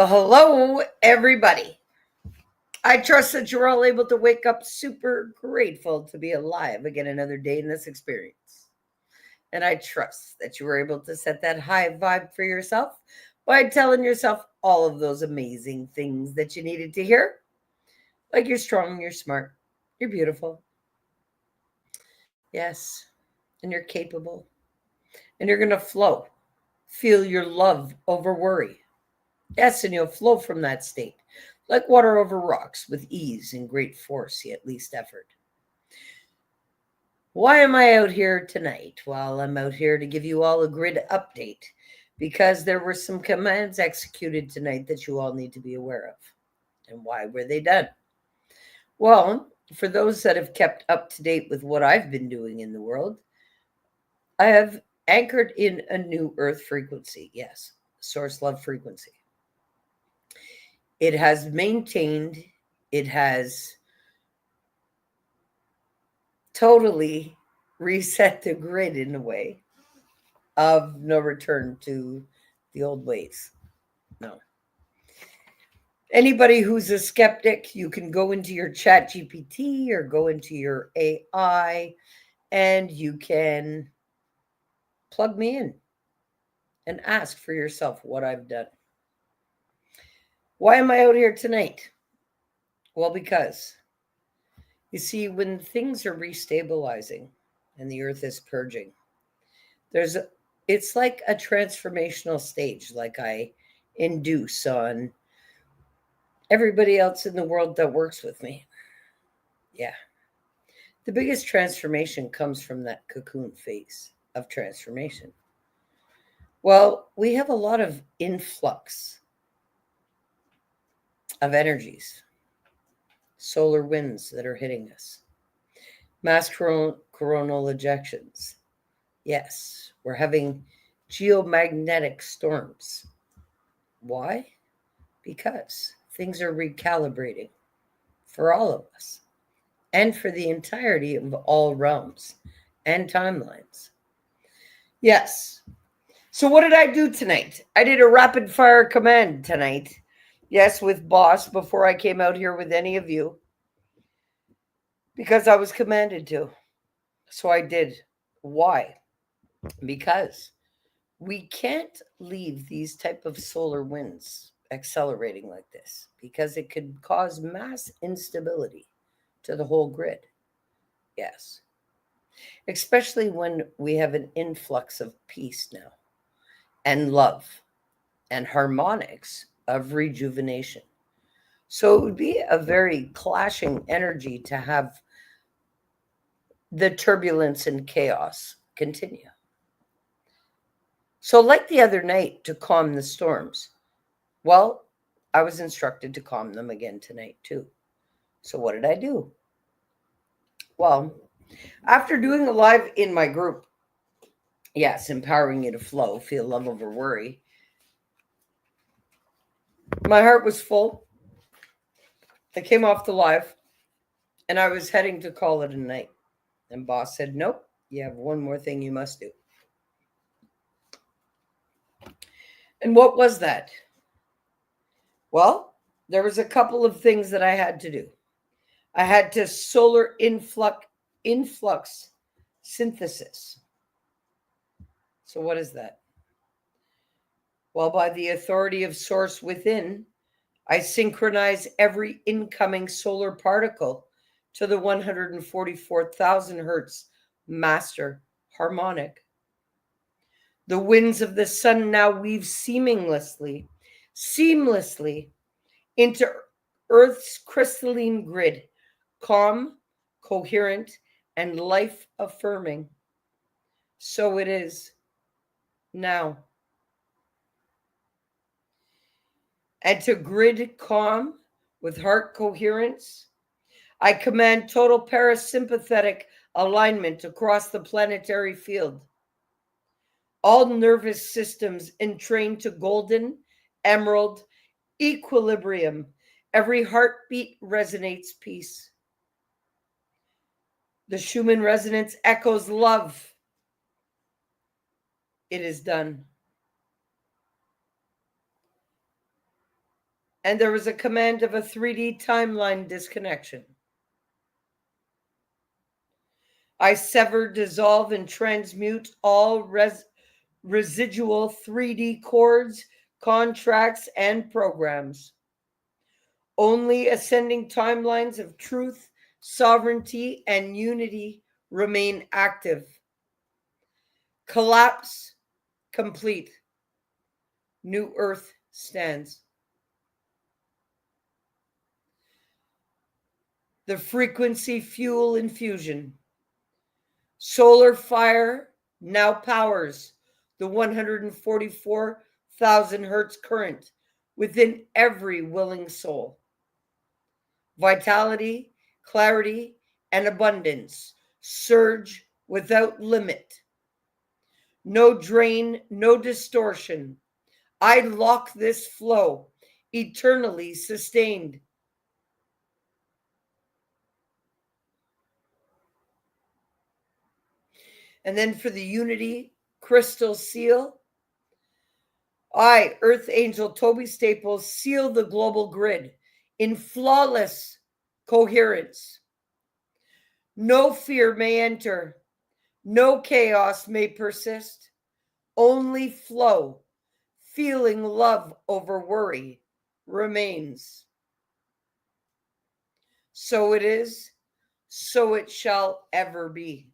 Well, hello, everybody. I trust that you're all able to wake up super grateful to be alive again another day in this experience. And I trust that you were able to set that high vibe for yourself by telling yourself all of those amazing things that you needed to hear. Like you're strong, you're smart, you're beautiful. Yes, and you're capable. And you're going to flow. Feel your love over worry. Yes, and you'll flow from that state, like water over rocks, with ease and great force, yet least effort. Why am I out here tonight? Well, I'm out here to give you all a grid update because there were some commands executed tonight that you all need to be aware of. And why were they done? Well, for those that have kept up to date with what I've been doing in the world, I have anchored in a new earth frequency. Yes, source love frequency. It has maintained, it has totally reset the grid in a way of no return to the old ways. No. Anybody who's a skeptic, you can go into your chat GPT or go into your AI and you can plug me in and ask for yourself what I've done. Why am I out here tonight? Well, because you see, when things are restabilizing and the earth is purging, it's like a transformational stage, like I induce on everybody else in the world that works with me. Yeah. The biggest transformation comes from that cocoon phase of transformation. Well, we have a lot of influx of energies, solar winds that are hitting us, mass coronal ejections. Yes, we're having geomagnetic storms. Why? Because things are recalibrating for all of us and for the entirety of all realms and timelines. Yes. So, what did I do tonight? I did a rapid fire command tonight. Yes, with Boss before I came out here with any of you because I was commanded to. So, I did. Why? Because we can't leave these type of solar winds accelerating like this because it could cause mass instability to the whole grid. Yes. Especially when we have an influx of peace now and love and harmonics of rejuvenation. So it would be a very clashing energy to have the turbulence and chaos continue. So, like the other night, to calm the storms, well, I was instructed to calm them again tonight, too. So, what did I do? Well, after doing a live in my group, yes, empowering you to flow, feel love over worry, my heart was full. I came off the live and I was heading to call it a night. And Boss said, nope, you have one more thing you must do. And what was that? Well, there was a couple of things that I had to do. I had to solar influx synthesis. So what is that? Well, by the authority of source within, I synchronize every incoming solar particle to the 144,000 hertz master harmonic. The winds of the sun now weave seamlessly into Earth's crystalline grid, calm, coherent, and life affirming. So it is now. And to grid calm with heart coherence, I command total parasympathetic alignment across the planetary field. All nervous systems entrained to golden, emerald, equilibrium. Every heartbeat resonates peace. The Schumann resonance echoes love. It is done. And there was a command of a 3D timeline disconnection. I sever, dissolve, and transmute all residual 3D cords, contracts, and programs. Only ascending timelines of truth, sovereignty, and unity remain active. Collapse complete. New Earth stands. The frequency fuel infusion. Solar fire now powers the 144,000 hertz current within every willing soul. Vitality, clarity, and abundance surge without limit. No drain, no distortion. I lock this flow, eternally sustained. And then for the unity crystal seal, I, Earth Angel Tobi Staples, seal the global grid in flawless coherence. No fear may enter, no chaos may persist, only flow, feeling love over worry remains. So it is, so it shall ever be.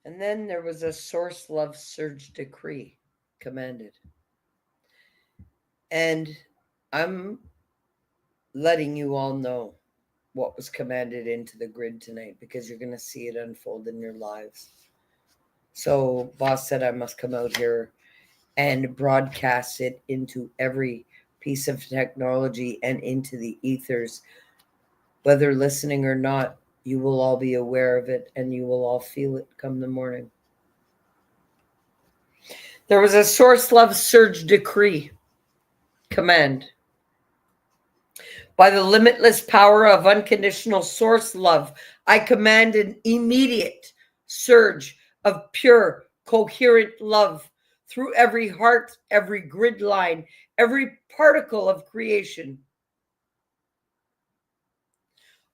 And then there was a source love surge decree commanded. And I'm letting you all know what was commanded into the grid tonight because you're going to see it unfold in your lives. So, boss said I must come out here and broadcast it into every piece of technology and into the ethers. Whether listening or not, you will all be aware of it and you will all feel it come the morning. There was a source love surge decree command. By the limitless power of unconditional source love, I command an immediate surge of pure, coherent love through every heart, every grid line, every particle of creation.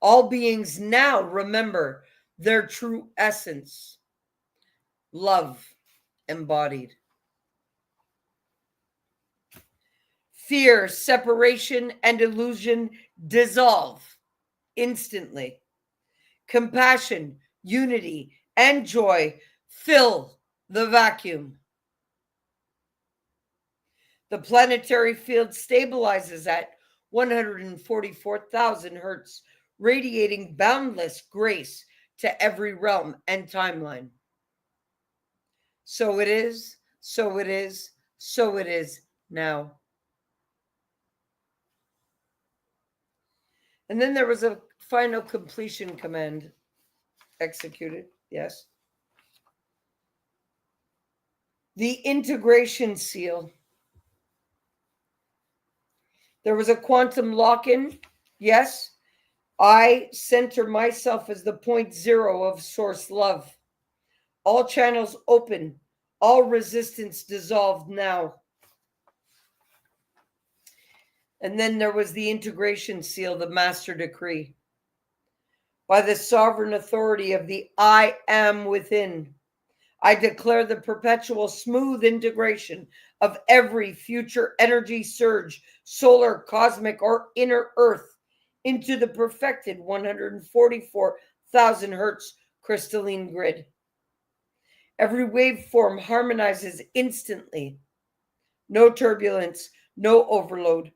All beings now remember their true essence, love embodied. Fear, separation, and illusion dissolve instantly. Compassion, unity, and joy fill the vacuum. The planetary field stabilizes at 144,000 hertz, radiating boundless grace to every realm and timeline. So it is, so it is, so it is now. And then there was a final completion command executed. Yes. The integration seal. There was a quantum lock-in. Yes. I center myself as the point zero of source love. All channels open. All resistance dissolved now. And then there was the integration seal, the master decree. By the sovereign authority of the I am within, I declare the perpetual smooth integration of every future energy surge, solar, cosmic, or inner earth, into the perfected 144,000 hertz crystalline grid. Every waveform harmonizes instantly. No turbulence, no overload,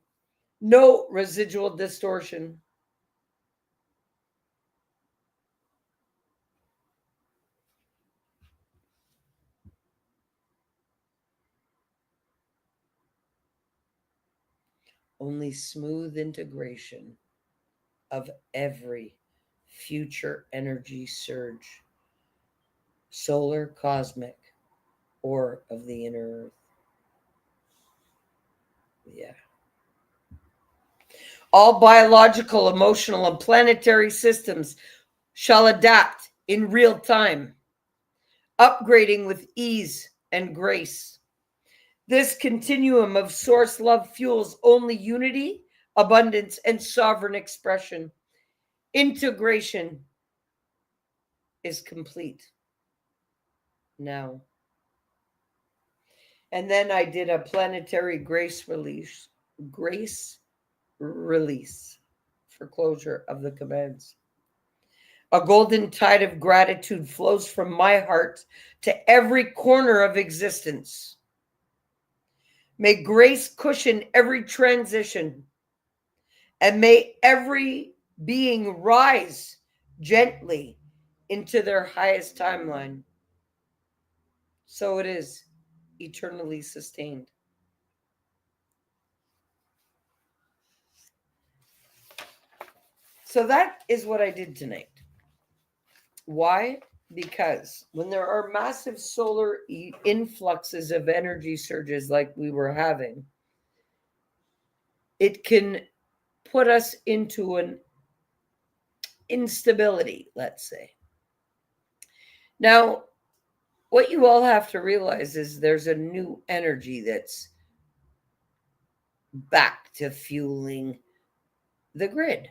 no residual distortion. only smooth integration of every future energy surge, solar, cosmic, or of the inner earth. Yeah. All biological, emotional, and planetary systems shall adapt in real time, upgrading with ease and grace. This continuum of source love fuels only unity, abundance, and sovereign expression. Integration is complete now. And then I did a planetary grace release for closure of the commands. A golden tide of gratitude flows from my heart to every corner of existence. May grace cushion every transition, and may every being rise gently into their highest timeline. So it is, eternally sustained. So that is what I did tonight. Why? Because when there are massive solar influxes of energy surges like we were having, it can put us into an instability, let's say. Now, what you all have to realize is there's a new energy that's back to fueling the grid.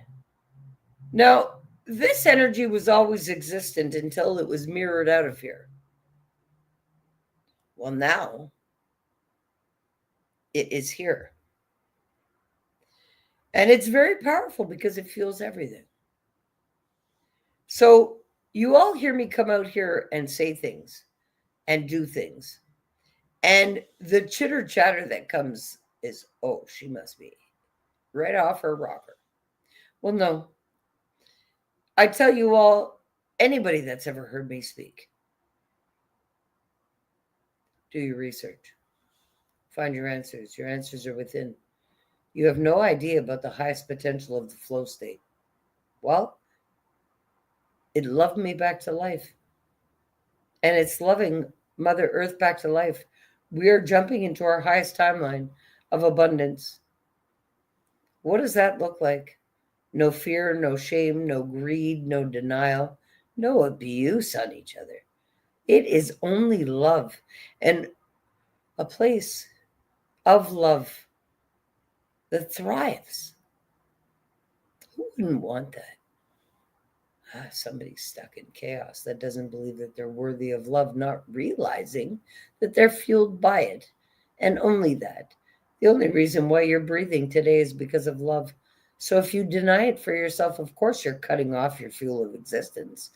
Now, this energy was always existent until it was mirrored out of here. Well, now it is here. And it's very powerful because it fuels everything. So you all hear me come out here and say things and do things. And the chitter chatter that comes is, oh, she must be right off her rocker. Well, no. I tell you all, anybody that's ever heard me speak, do your research. Find your answers. Your answers are within. You have no idea about the highest potential of the flow state. Well, it loved me back to life. And it's loving Mother Earth back to life. We are jumping into our highest timeline of abundance. What does that look like? No fear, no shame, no greed, no denial, no abuse on each other. It is only love and a place of love that thrives. Who wouldn't want that? Somebody stuck in chaos that doesn't believe that they're worthy of love, not realizing that they're fueled by it. And only that. The only reason why you're breathing today is because of love. So if you deny it for yourself, of course you're cutting off your fuel of existence.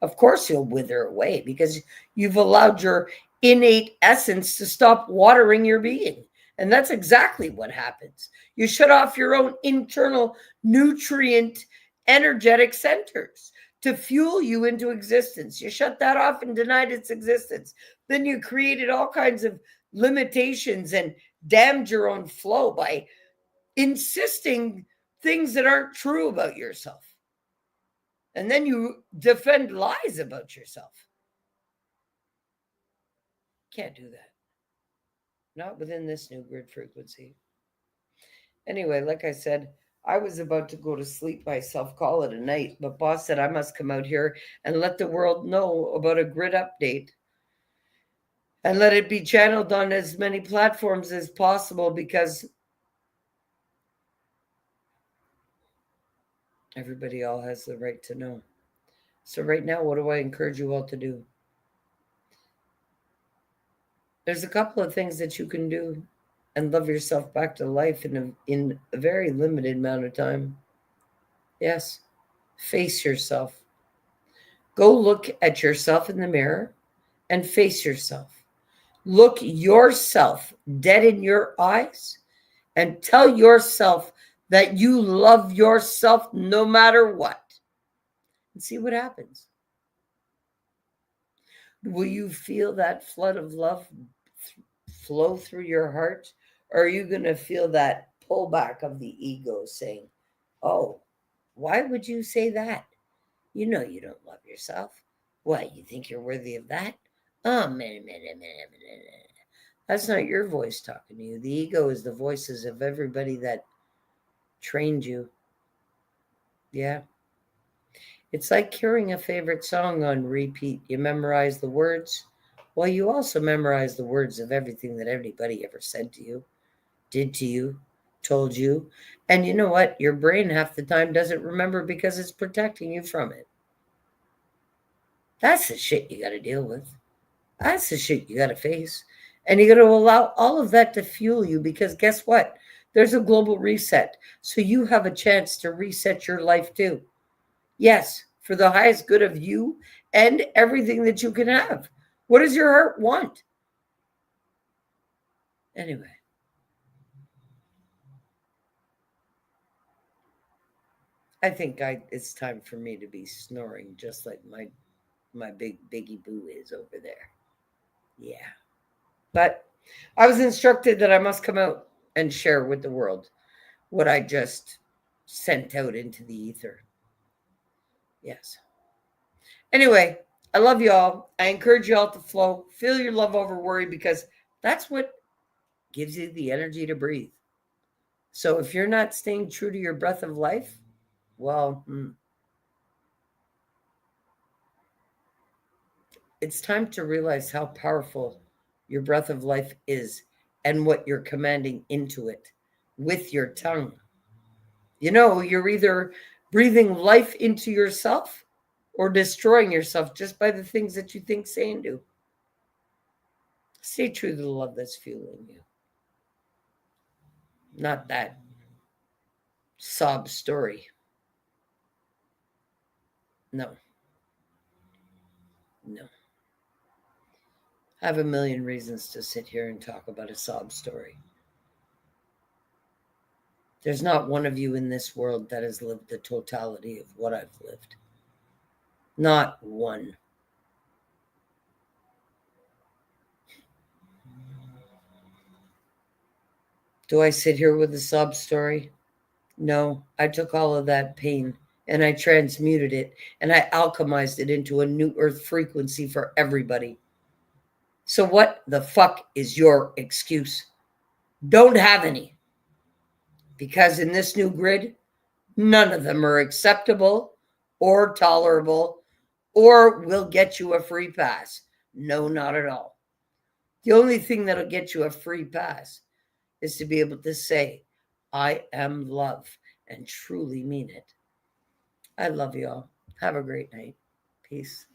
Of course you'll wither away because you've allowed your innate essence to stop watering your being. And that's exactly what happens. You shut off your own internal nutrient energetic centers to fuel you into existence. You shut that off and denied its existence. Then you created all kinds of limitations and damned your own flow by insisting things that aren't true about yourself. And then you defend lies about yourself. Can't do that. Not within this new grid frequency. Anyway, like I said, I was about to go to sleep myself, call it a night, but boss said I must come out here and let the world know about a grid update and let it be channeled on as many platforms as possible because everybody all has the right to know. So right now, what do I encourage you all to do? There's a couple of things that you can do and love yourself back to life in a very limited amount of time. Yes, face yourself. Go look at yourself in the mirror and face yourself. Look yourself dead in your eyes and tell yourself that you love yourself no matter what. And see what happens. Will you feel that flood of love flow through your heart? Or are you going to feel that pullback of the ego saying, oh, why would you say that? You know you don't love yourself. What, you think you're worthy of that? Oh, man. That's not your voice talking to you. The ego is the voices of everybody that trained you. Yeah. It's like hearing a favorite song on repeat. You memorize the words. Well, you also memorize the words of everything that anybody ever said to you, did to you, told you. And you know what? Your brain half the time doesn't remember because it's protecting you from it. That's the shit you got to deal with. That's the shit you got to face. And you got to allow all of that to fuel you because guess what? There's a global reset. So you have a chance to reset your life too. Yes, for the highest good of you and everything that you can have. What does your heart want? Anyway, I think it's time for me to be snoring just like my big biggie boo is over there. Yeah. But I was instructed that I must come out and share with the world what I just sent out into the ether. Yes. Anyway, I love you all. I encourage you all to flow. Feel your love over worry because that's what gives you the energy to breathe. So if you're not staying true to your breath of life, well, it's time to realize how powerful your breath of life is and what you're commanding into it with your tongue. You know, you're either breathing life into yourself or destroying yourself just by the things that you think, say, and do. Stay true to the love that's fueling you, not that sob story. No, no. I have a million reasons to sit here and talk about a sob story. There's not one of you in this world that has lived the totality of what I've lived. Not one. Do I sit here with a sob story? No, I took all of that pain and I transmuted it and I alchemized it into a new earth frequency for everybody. So, what the fuck is your excuse? Don't have any. Because in this new grid, none of them are acceptable or tolerable or will get you a free pass. No, not at all. The only thing that'll get you a free pass is to be able to say, I am love, and truly mean it. I love you all. Have a great night. Peace.